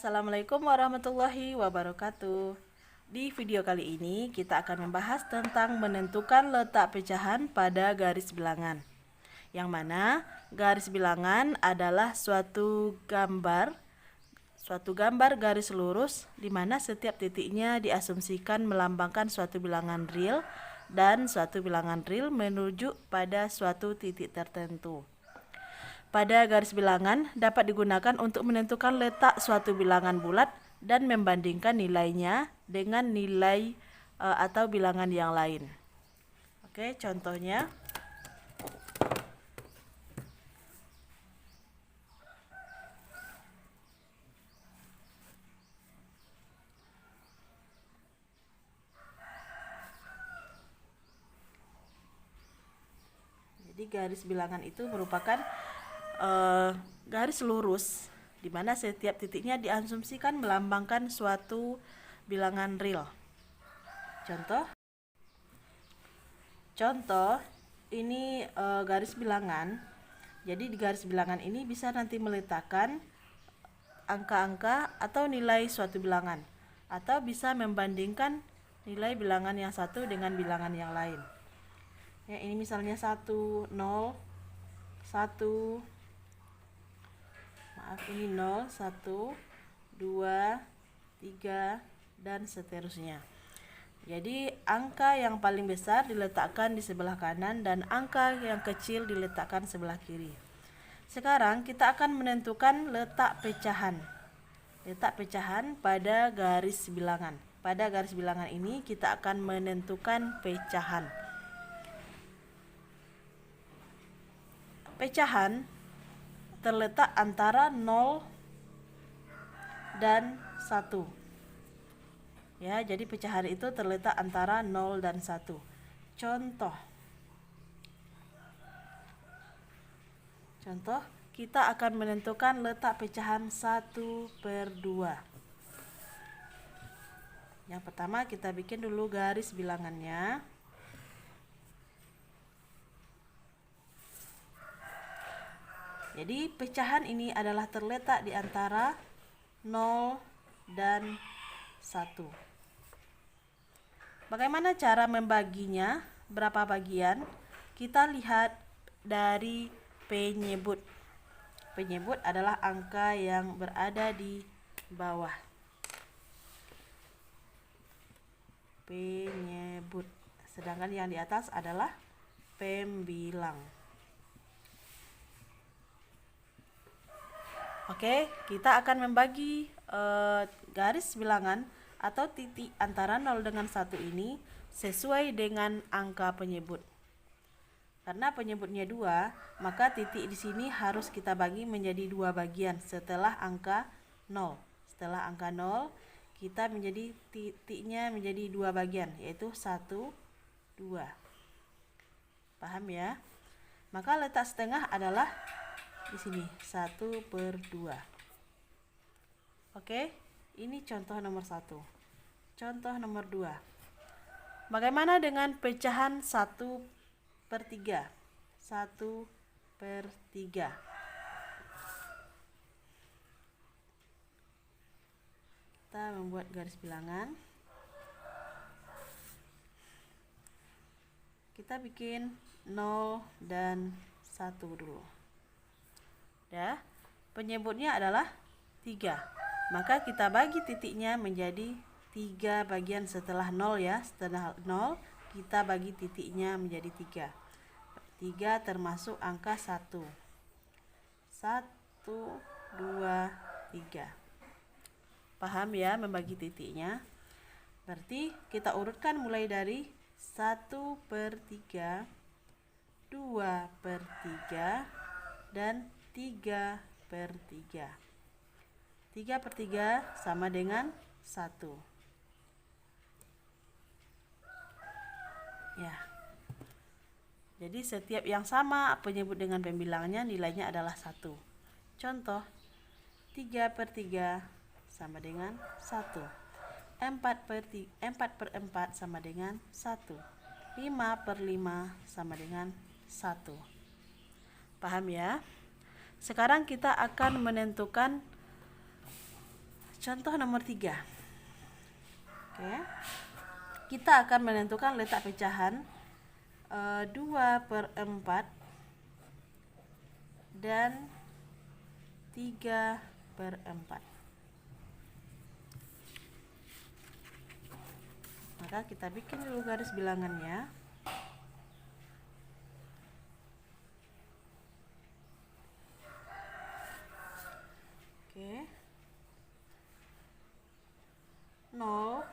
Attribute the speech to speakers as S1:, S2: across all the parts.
S1: Assalamualaikum warahmatullahi wabarakatuh. Di video kali ini kita akan membahas tentang menentukan letak pecahan pada garis bilangan. Yang mana garis bilangan adalah suatu gambar garis lurus di mana setiap titiknya diasumsikan melambangkan suatu bilangan real dan suatu bilangan real menuju pada suatu titik tertentu. Pada garis bilangan dapat digunakan untuk menentukan letak suatu bilangan bulat dan membandingkan nilainya dengan nilai atau bilangan yang lain. Oke, contohnya. Jadi garis bilangan itu merupakan garis lurus di mana setiap titiknya diasumsikan melambangkan suatu bilangan real. Contoh ini garis bilangan. Jadi di garis bilangan ini bisa nanti meletakkan angka-angka atau nilai suatu bilangan, atau bisa membandingkan nilai bilangan yang satu dengan bilangan yang lain. Ya, ini misalnya 1, 0, 1, ini 0, 1, 2, 3, dan seterusnya. Jadi angka yang paling besar diletakkan di sebelah kanan dan angka yang kecil diletakkan sebelah kiri. Sekarang kita akan menentukan letak pecahan. Letak pecahan pada garis bilangan. Pada garis bilangan ini kita akan menentukan pecahan. Pecahan terletak antara 0 dan 1. Ya, jadi pecahan itu terletak antara 0 dan 1. Contoh, kita akan menentukan letak pecahan 1/2. Yang pertama kita bikin dulu garis bilangannya. Jadi pecahan ini adalah terletak di antara 0 dan 1. Bagaimana cara membaginya? Berapa bagian? Kita lihat dari penyebut. Penyebut adalah angka yang berada di bawah. Penyebut. Sedangkan yang di atas adalah pembilang. Oke, kita akan membagi garis bilangan atau titik antara 0 dengan 1 ini sesuai dengan angka penyebut. Karena penyebutnya 2, maka titik di sini harus kita bagi menjadi 2 bagian setelah angka 0. Setelah angka 0, kita menjadi titiknya menjadi 2 bagian, yaitu 1, 2. Paham ya? Maka letak setengah adalah di sini 1/2. Oke, ini contoh nomor 1. Contoh nomor 2. Bagaimana dengan pecahan 1/3? 1/3. Kita membuat garis bilangan. Kita bikin 0 dan 1 dulu. Ya, penyebutnya adalah 3. Maka kita bagi titiknya menjadi 3 bagian setelah 0 ya. Setelah 0 kita bagi titiknya menjadi 3. 3 termasuk angka 1. 1, 2, 3. Paham ya membagi titiknya? Berarti kita urutkan mulai dari 1/3, 2/3, dan 3/3. 3/3 sama dengan 1. Ya. Jadi setiap yang sama penyebut dengan pembilangnya nilainya adalah 1. Contoh, 3/3 sama dengan 1. 4/4 sama dengan 1. 5/5 sama dengan 1. Paham ya? Sekarang kita akan menentukan contoh nomor 3. Oke. Kita akan menentukan letak pecahan 2/4 dan 3/4. Maka kita bikin dulu garis bilangannya. Oke. 0.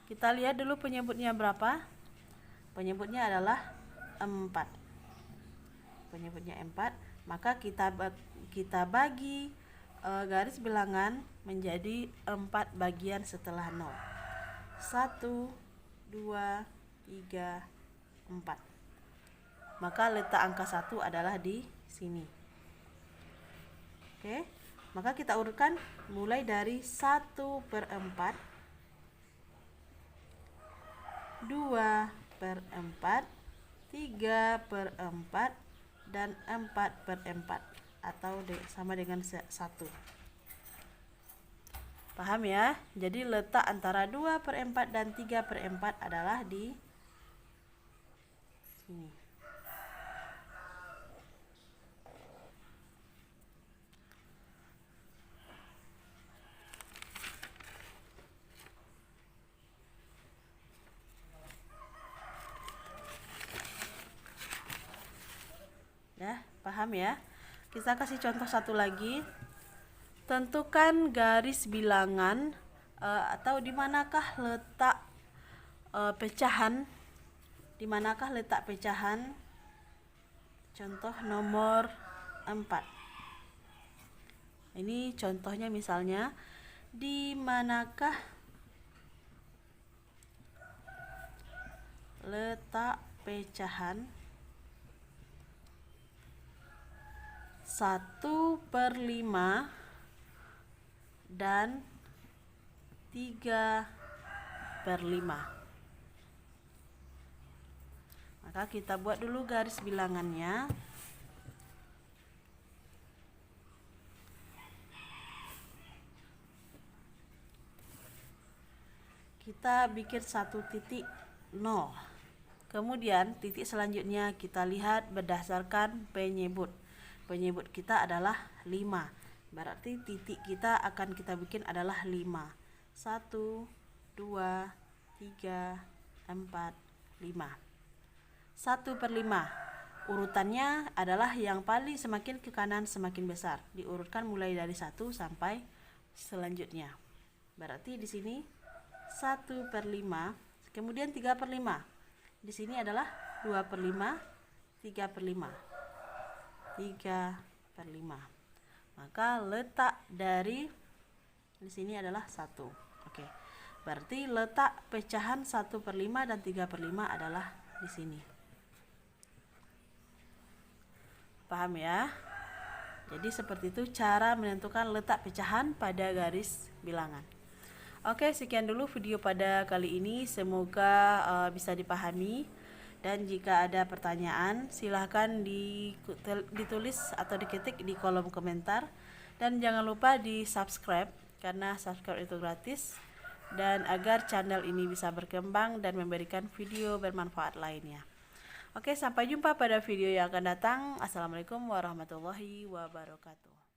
S1: Kita lihat dulu penyebutnya berapa. Penyebutnya adalah 4. Penyebutnya 4. Maka kita bagi garis bilangan menjadi 4 bagian setelah 0. 1, 2, 3, 4. Maka letak angka 1 adalah di sini. Oke, maka kita urutkan mulai dari 1/4, 2/4, 3/4, dan 4/4, atau sama dengan 1. Paham ya? Jadi letak antara 2/4 dan 3/4 adalah di sini. Ya, paham ya? Kita kasih contoh satu lagi. Tentukan garis bilangan atau di manakah letak pecahan? Di manakah letak pecahan? Contoh nomor 4. Ini contohnya misalnya, di manakah letak pecahan 1/5 dan 3/5. Maka kita buat dulu garis bilangannya. Kita bikin 1.0. Kemudian titik selanjutnya kita lihat berdasarkan penyebut. Penyebut kita adalah 5. Berarti titik kita akan kita bikin adalah 5. 1, 2, 3, 4, 5. 1/5. Urutannya adalah yang paling semakin ke kanan semakin besar. Diurutkan mulai dari 1 sampai selanjutnya. Berarti di sini 1/5. Kemudian 3/5. Di sini adalah 2/5, 3/5. 3/5. Maka letak dari di sini adalah 1. Oke. Berarti letak pecahan 1/5 dan 3/5 adalah di sini. Paham ya? Jadi seperti itu cara menentukan letak pecahan pada garis bilangan. Oke, sekian dulu video pada kali ini. Semoga bisa dipahami. Dan jika ada pertanyaan, silahkan ditulis atau diketik di kolom komentar. Dan jangan lupa di subscribe, karena subscribe itu gratis. Dan agar channel ini bisa berkembang dan memberikan video bermanfaat lainnya. Oke, sampai jumpa pada video yang akan datang. Assalamualaikum warahmatullahi wabarakatuh.